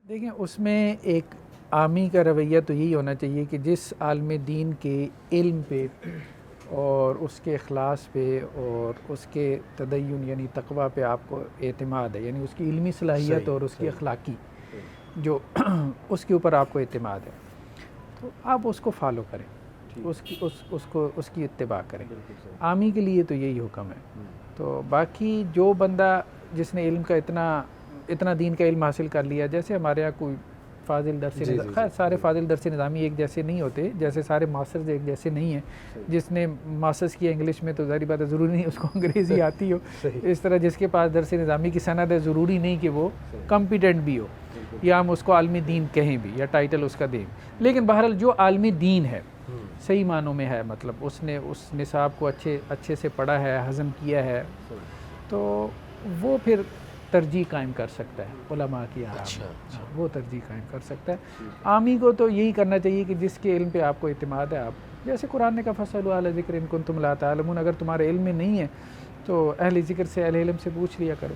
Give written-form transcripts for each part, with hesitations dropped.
دیکھیں اس میں ایک عامی کا رویہ تو یہی ہونا چاہیے کہ جس عالم دین کے علم پہ اور اس کے اخلاص پہ اور اس کے تدین یعنی تقویٰ پہ آپ کو اعتماد ہے، یعنی اس کی علمی صلاحیت اور اس کی اخلاقی جو اس کے اوپر آپ کو اعتماد ہے، تو آپ اس کو فالو کریں، اس کی اتباع کریں۔ عامی کے لیے تو یہی حکم ہے۔ تو باقی جو بندہ جس نے علم کا اتنا دین کا علم حاصل کر لیا، جیسے ہمارے یہاں کوئی فاضل درس خیر سارے فاضل درس نظامی ایک جیسے نہیں ہوتے، جیسے سارے ماسٹرز ایک جیسے نہیں ہیں۔ جس نے ماسٹرز کیا انگلش میں تو ظاہری بات ہے ضروری نہیں اس کو انگریزی آتی ہو، اس طرح جس کے پاس درس نظامی کی سند ہے ضروری نہیں کہ وہ کمپیٹنٹ بھی ہو، یا ہم اس کو عالمی دین کہیں بھی یا ٹائٹل اس کا دیں، لیکن بہرحال جو عالمی دین ہے صحیح معنوں میں ہے، مطلب اس نے اس نصاب کو اچھے سے پڑھا ہے، ہضم کیا ہے، تو وہ پھر ترجیح قائم کر سکتا ہے علماء کی آراء میں، وہ ترجیح قائم کر سکتا ہے۔ عامی کو تو یہی کرنا چاہیے کہ جس کے علم پہ آپ کو اعتماد ہے، آپ جیسے قرآن نے کہا فَاسْأَلُوا اہلَ الذِّکْرِ اِن کُنتُمْ لَا تَعْلَمُونَ، اگر تمہارے علم میں نہیں ہے تو اہل ذکر سے، اہل علم سے پوچھ لیا کرو۔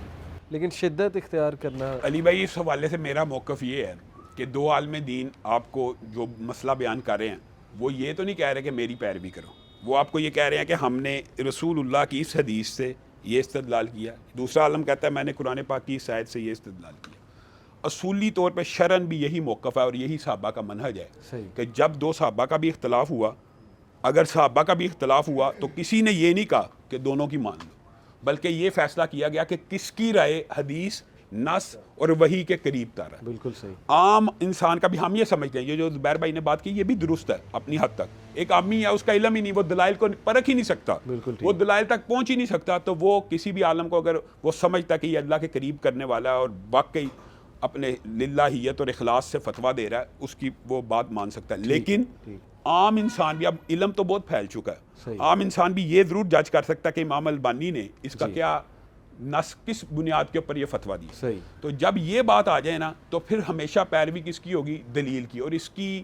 لیکن شدت اختیار کرنا، علی بھائی اس حوالے سے میرا موقف یہ ہے کہ دو عالم دین آپ کو جو مسئلہ بیان کر رہے ہیں وہ یہ تو نہیں کہہ رہے کہ میری پیروی کرو، وہ آپ کو یہ کہہ رہے ہیں کہ ہم نے رسول اللہ کی اس حدیث سے یہ استدلال کیا، دوسرا عالم کہتا ہے میں نے قرآن پاک کی اس آیت سے یہ استدلال کیا۔ اصولی طور پہ شرعاً بھی یہی موقف ہے اور یہی صحابہ کا منہج ہے کہ جب دو صحابہ کا بھی اختلاف ہوا، اگر صحابہ کا بھی اختلاف ہوا تو کسی نے یہ نہیں کہا کہ دونوں کی مان لو، بلکہ یہ فیصلہ کیا گیا کہ کس کی رائے حدیث، نص اور وحی کے قریب تر ہے۔ بالکل صحیح۔ عام انسان کا بھی ہم یہ سمجھتے ہیں، یہ جو زبیر بھائی نے بات کی یہ بھی درست ہے اپنی حد تک۔ ایک عامی ہے، اس کا علم ہی نہیں، وہ دلائل کو پرکھ ہی نہیں سکتا، وہ دلائل تک پہنچ ہی نہیں سکتا، تو وہ کسی بھی عالم کو اگر وہ سمجھتا کہ یہ اللہ کے قریب کرنے والا ہے اور واقعی اپنے للہیت اور اخلاص سے فتویٰ دے رہا ہے، اس کی وہ بات مان سکتا ہے۔ لیکن عام انسان بھی، اب علم تو بہت پھیل چکا ہے، عام انسان بھی یہ ضرور جج کر سکتا ہے کہ امام البانی نے اس کا کیا نص کس بنیاد کے اوپر یہ فتویٰ دی۔ تو جب یہ بات آ جائے نا تو پھر ہمیشہ پیروی کس کی ہوگی؟ دلیل کی، اور اس کی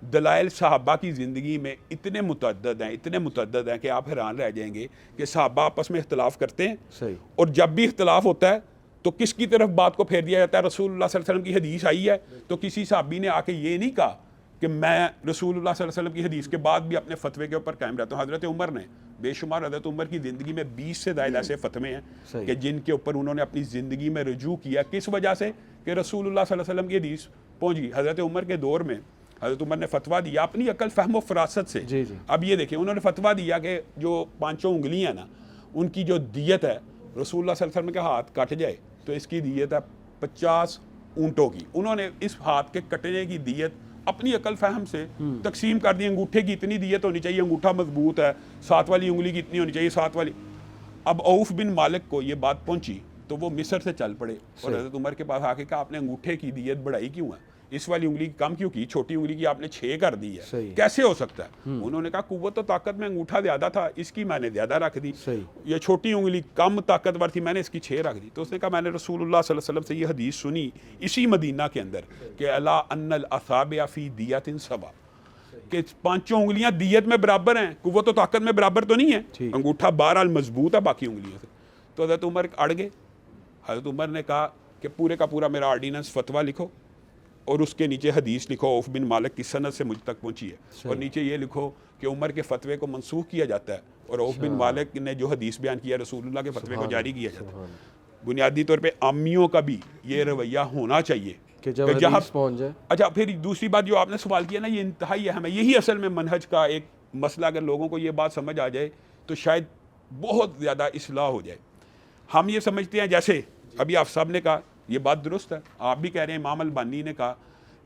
دلائل صحابہ کی زندگی میں اتنے متعدد ہیں کہ آپ حیران رہ جائیں گے کہ صحابہ آپس میں اختلاف کرتے ہیں، اور جب بھی اختلاف ہوتا ہے تو کس کی طرف بات کو پھیر دیا جاتا ہے؟ رسول اللہ صلی اللہ علیہ وسلم کی حدیث آئی ہے تو کسی صحابی نے آ کے یہ نہیں کہا کہ میں رسول اللہ صلی اللہ علیہ وسلم کی حدیث کے بعد بھی اپنے فتوے کے اوپر قائم رہتا ہوں۔ حضرت عمر نے بے شمار، حضرت عمر کی زندگی میں 20 سے زائد ایسے فتوے ہیں کہ جن کے اوپر انہوں نے اپنی زندگی میں رجوع کیا، کس وجہ سے؟ کہ رسول اللہ صلی اللہ علیہ وسلم کی حدیث پہنچی۔ حضرت عمر کے دور میں حضرت عمر نے فتویٰ دیا اپنی عقل، فہم و فراست سے۔ اب یہ دیکھیں، انہوں نے فتویٰ دیا کہ جو 5 انگلیاں ہیں نا، ان کی جو دیت ہے، رسول اللہ صلی اللہ علیہ وسلم کے ہاتھ کٹ جائے تو اس کی دیت ہے 50 اونٹوں کی۔ انہوں نے اس ہاتھ کے کٹنے کی دیت اپنی عقل فہم سے تقسیم کر دی، انگوٹھے کی اتنی دیت ہونی چاہیے، انگوٹھا مضبوط ہے، 7 والی انگلی کی اتنی ہونی چاہیے، 7 والی۔ اب عوف بن مالک کو یہ بات پہنچی تو وہ مصر سے چل پڑے اور حضرت عمر کے پاس آ کے کہا آپ نے انگوٹھے کی دیت بڑھائی کیوں ہے؟ اس والی انگلی کی کم کیوں کی؟ چھوٹی انگلی کی آپ نے 6 کر دی ہے، کیسے ہو سکتا ہے؟ انہوں نے کہا قوت و طاقت میں انگوٹھا زیادہ تھا، اس کی میں نے زیادہ رکھ دی، یہ چھوٹی انگلی کم طاقتور تھی، میں نے اس کی 6 رکھ دی۔ تو اس نے کہا میں نے رسول اللہ صلی اللہ علیہ وسلم سے یہ حدیث سنی اسی مدینہ کے اندر کہ الا ان الاصابع فی دیت سوا، کہ 5 انگلیاں دیت میں برابر ہیں، قوت و طاقت میں برابر تو نہیں ہے، انگوٹھا بہرحال مضبوط ہے باقی انگلیوں سے۔ تو حضرت عمر اڑ گئے۔ حضرت عمر نے کہا کہ پورے کا پورا میرا آرڈیننس فتویٰ لکھو اور اس کے نیچے حدیث لکھو، عوف بن مالک کی سند سے مجھ تک پہنچی ہے، اور نیچے یہ لکھو کہ عمر کے فتوے کو منسوخ کیا جاتا ہے اور عوف بن مالک نے جو حدیث بیان کیا رسول اللہ کے فتوے کو جاری کیا جاتا ہے۔ بنیادی طور پہ عامیوں کا بھی یہ رویہ ہونا چاہیے کہ جب حدیث پہنچ جائے۔ اچھا، پھر دوسری بات جو آپ نے سوال کیا نا، یہ انتہائی اہم ہے، یہی اصل میں منہج کا ایک مسئلہ، اگر لوگوں کو یہ بات سمجھ آ جائے تو شاید بہت زیادہ اصلاح ہو جائے۔ ہم یہ سمجھتے ہیں، جیسے ابھی آپ صاحب نے کہا یہ بات درست ہے، آپ بھی کہہ رہے ہیں امام البانی نے کہا،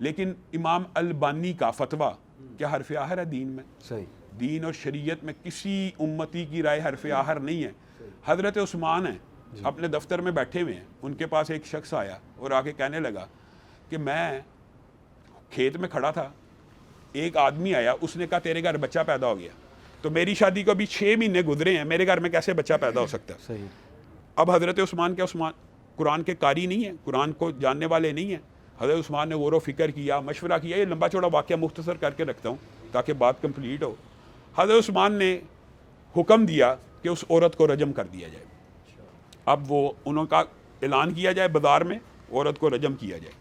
لیکن امام البانی کا فتویٰ کیا حرف آخر ہے دین میں؟ دین اور شریعت میں کسی امتی کی رائے حرف آخر نہیں ہے۔ حضرت عثمان ہیں، اپنے دفتر میں بیٹھے ہوئے ہیں، ان کے پاس ایک شخص آیا اور آ کے کہنے لگا کہ میں کھیت میں کھڑا تھا، ایک آدمی آیا، اس نے کہا تیرے گھر بچہ پیدا ہو گیا، تو میری شادی کو ابھی 6 مہینے گزرے ہیں، میرے گھر میں کیسے بچہ پیدا ہو سکتا ہے؟ اب حضرت عثمان کیا عثمان قرآن کے قاری نہیں ہیں، قرآن کو جاننے والے نہیں ہیں؟ حضرت عثمان نے غور و فکر کیا، مشورہ کیا، یہ لمبا چوڑا واقعہ مختصر کر کے رکھتا ہوں تاکہ بات کمپلیٹ ہو۔ حضرت عثمان نے حکم دیا کہ اس عورت کو رجم کر دیا جائے۔ اب وہ انہوں کا اعلان کیا جائے بازار میں، عورت کو رجم کیا جائے۔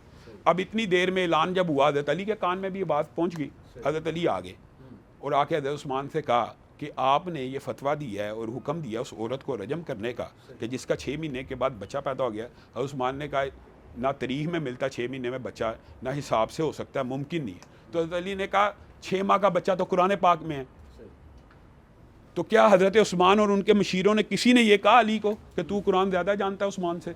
اب اتنی دیر میں اعلان جب ہوا، حضرت علی کے کان میں بھی یہ بات پہنچ گئی. حضرت علی آگے اور آ کے حضرت عثمان سے کہا کہ آپ نے یہ فتویٰ دیا ہے اور حکم دیا اس عورت کو رجم کرنے کا کہ جس کا 6 مہینے کے بعد بچہ پیدا ہو گیا. حضرت عثمان نے کہا نہ تاریخ میں ملتا 6 مہینے میں بچہ، نہ حساب سے ہو سکتا ہے، ممکن نہیں ہے. تو حضرت علی نے کہا 6 ماہ کا بچہ تو قرآن پاک میں ہے. تو کیا حضرت عثمان اور ان کے مشیروں نے کسی نے یہ کہا علی کو کہ تو قرآن زیادہ جانتا ہے عثمان سے؟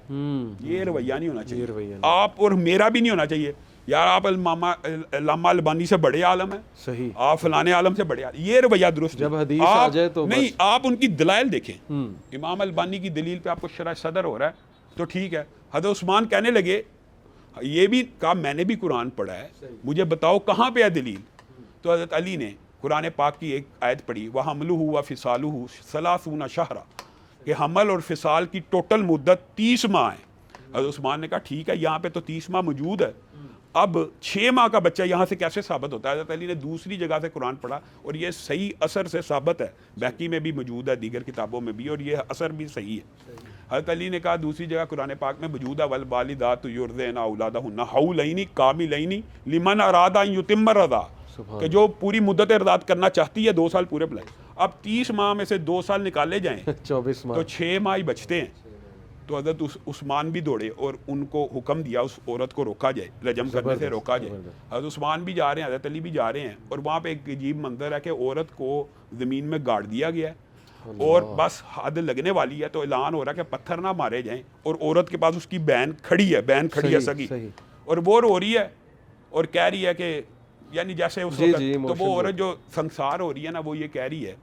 یہ رویہ نہیں ہونا چاہیے آپ اور میرا بھی نہیں ہونا چاہیے. یار آپ علامہ البانی سے بڑے عالم ہیں، صحیح، آپ فلانے عالم سے بڑے عالم، یہ رویہ درست جب حدیث آ جائے تو نہیں. آپ ان کی دلائل دیکھیں. امام البانی کی دلیل پہ آپ کو شرح صدر ہو رہا ہے تو ٹھیک ہے. حضرت عثمان کہنے لگے، یہ بھی کہا میں نے بھی قرآن پڑھا ہے، مجھے بتاؤ کہاں پہ ہے دلیل. تو حضرت علی نے قرآن پاک کی ایک آیت پڑھی، وَحَمْلُهُ وَفِصَالُهُ 30 شَهْرًا، کہ حمل اور فصال کی ٹوٹل مدت 30 ماہ ہے. حضرت عثمان نے کہا ٹھیک ہے یہاں پہ تو 30 ماہ موجود ہے، اب 6 ماہ کا بچہ یہاں سے کیسے ثابت ہوتا ہے؟ حضرت علی نے دوسری جگہ سے قرآن پڑھا اور یہ صحیح اثر سے ثابت ہے، بیکی میں بھی موجود ہے، دیگر کتابوں میں بھی، اور یہ اثر بھی صحیح ہے. حضرت علی نے کہا دوسری جگہ قرآن پاک میں موجود ہے وَالْوَالِدَاتُ يُرْضِعْنَ أَوْلَادَهُنَّ حَوْلَيْنِ كَامِلَيْنِ لِمَنْ أَرَادَ أَن يُتِمَّ الرَّضَاعَ، کہ جو پوری مدت ارضاعت کرنا چاہتی ہے 2 سال پورے پلائے. اب 30 ماہ میں سے 2 سال نکالے جائیں 24 ماہ تو 6 ماہ ہی بچتے ہیں. تو حضرت عثمان بھی دوڑے اور ان کو حکم دیا اس عورت کو روکا جائے، رجم کرنے سے روکا جائے. حضرت عثمان بھی جا رہے ہیں، حضرت علی بھی جا رہے ہیں، اور وہاں پہ ایک عجیب منظر ہے کہ عورت کو زمین میں گاڑ دیا گیا ہے اور بس حد لگنے والی ہے. تو اعلان ہو رہا ہے کہ پتھر نہ مارے جائیں، اور عورت کے پاس اس کی بہن کھڑی ہے سگی، اور وہ رو رہی ہے اور کہہ رہی ہے کہ یعنی جیسے اس وقت تو وہ عورت جو سنسار ہو رہی ہے نا، وہ یہ کہہ رہی ہے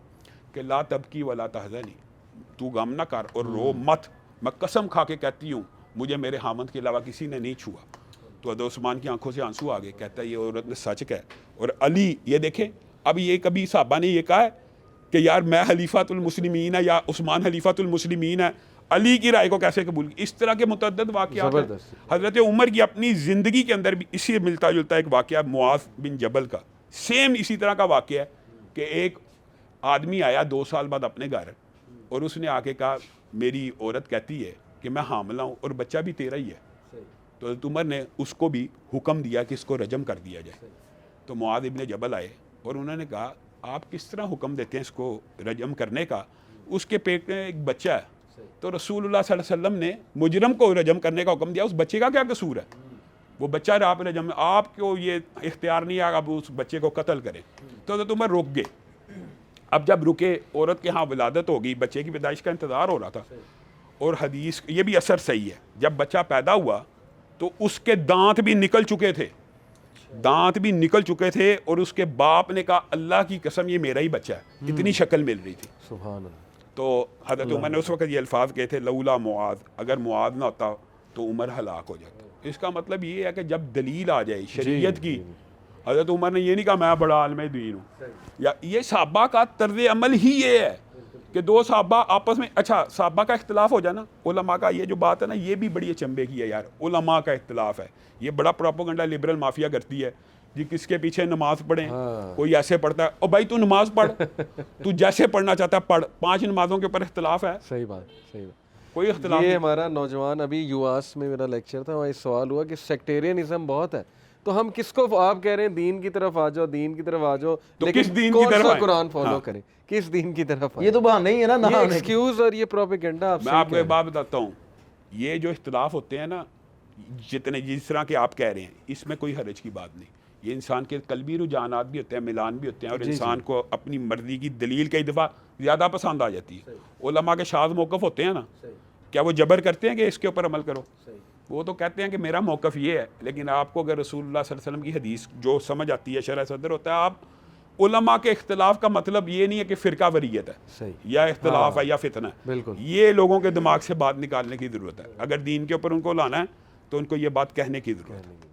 کہ لا تبکی ولا تحزنی، تو غم نہ کر اور رو مت، میں قسم کھا کے کہتی ہوں مجھے میرے حامد کے علاوہ کسی نے نہیں چھوا. تو حضرت عثمان کی آنکھوں سے آنسو آ گئے، کہتا ہے یہ عورت نے سچ کہا. اور علی یہ دیکھیں، اب یہ کبھی صحابہ نے یہ کہا ہے کہ یار میں حلیفۃ المسلمین ہے یا عثمان حلیفۃ المسلمین ہے، علی کی رائے کو کیسے قبول کی؟ اس طرح کے متعدد واقعات ہیں. حضرت عمر کی اپنی زندگی کے اندر بھی اسی ملتا جلتا ایک واقعہ معاذ بن جبل کا، سیم اسی طرح کا واقعہ ہے کہ ایک آدمی آیا 2 سال بعد اپنے گھر اور اس نے آ کے کہا میری عورت کہتی ہے کہ میں حاملہ ہوں اور بچہ بھی تیرا ہی ہے. تو حضرت عمر نے اس کو بھی حکم دیا کہ اس کو رجم کر دیا جائے. تو معاذ ابن جبل آئے اور انہوں نے کہا آپ کس طرح حکم دیتے ہیں اس کو رجم کرنے کا؟ اس کے پیٹ میں ایک بچہ ہے. تو رسول اللہ صلی اللہ علیہ وسلم نے مجرم کو رجم کرنے کا حکم دیا، اس بچے کا کیا قصور ہے؟ وہ بچہ آپ رجم، آپ کو یہ اختیار نہیں ہے آپ اس بچے کو قتل کریں. تو حضرت عمر رک گئے. اب جب رکے، عورت کے ہاں ولادت ہو گئی، بچے کی پیدائش کا انتظار ہو رہا تھا، اور حدیث یہ بھی اثر صحیح ہے، جب بچہ پیدا ہوا تو اس کے دانت بھی نکل چکے تھے، اور اس کے باپ نے کہا اللہ کی قسم یہ میرا ہی بچہ ہے، اتنی شکل مل رہی تھی. سبحان اللہ. تو حضرت عمر نے اس وقت یہ الفاظ کہے تھے لولا معاذ، اگر معاذ نہ ہوتا تو عمر ہلاک ہو جاتا. اس کا مطلب یہ ہے کہ جب دلیل آ جائے شریعت کی، حضرت عمر نے یہ نہیں کہا میں بڑا عالم دین ہوں، یا یہ صحابہ کا طرز عمل ہی یہ ہے کہ 2 صحابہ آپس میں، اچھا صحابہ کا اختلاف ہو جانا، علماء کا یہ جو بات ہے نا، یہ بھی بڑی اچنبے کی ہے یار. علماء کا اختلاف ہے، یہ بڑا پروپیگنڈا لبرل مافیا کرتی ہے جی، کس کے پیچھے نماز پڑھیں. کوئی ایسے پڑھتا ہے، او بھائی تو نماز پڑھ، تو جیسے پڑھنا چاہتا ہے پڑھ، 5 نمازوں کے اوپر اختلاف ہے. صحیح بات. کوئی اختلاف یہ ہمارا نوجوان ابھی یواس میں میرا لیکچر تھا، وہاں سوال ہوا کہ سیکٹیرینزم بہت ہے، تو ہم کس کو، آپ کہہ رہے ہیں دین کی طرف آ جاؤ، دین کی طرف آ جاؤ، لیکن کون سا قرآن فالو کریں، کس دین کی طرف؟ یہ تو بہانہ ہی ہے نا، یہ ایکسکیوز اور یہ پروپیگنڈا. میں آپ کو ایک بات بتاتا ہوں، یہ جو اختلاف ہوتے ہیں نا، جتنے جس طرح کے آپ کہہ رہے ہیں، اس میں کوئی حرج کی بات نہیں. یہ انسان کے قلبی رجحانات بھی ہوتے ہیں، ملان بھی ہوتے ہیں، اور انسان کو اپنی مرضی کی دلیل کئی دفعہ زیادہ پسند آ جاتی ہے. علماء کے شاذ موقف ہوتے ہیں نا، کیا وہ جبر کرتے ہیں کہ اس کے اوپر عمل کرو؟ وہ تو کہتے ہیں کہ میرا موقف یہ ہے، لیکن آپ کو اگر رسول اللہ صلی اللہ علیہ وسلم کی حدیث جو سمجھ آتی ہے، شرح صدر ہوتا ہے. آپ علماء کے اختلاف کا مطلب یہ نہیں ہے کہ فرقہ واریت ہے یا اختلاف ہے یا فتنہ ہے. بالکل، یہ لوگوں کے دماغ سے بات نکالنے کی ضرورت ہے. اگر دین کے اوپر ان کو لانا ہے تو ان کو یہ بات کہنے کی ضرورت ہے.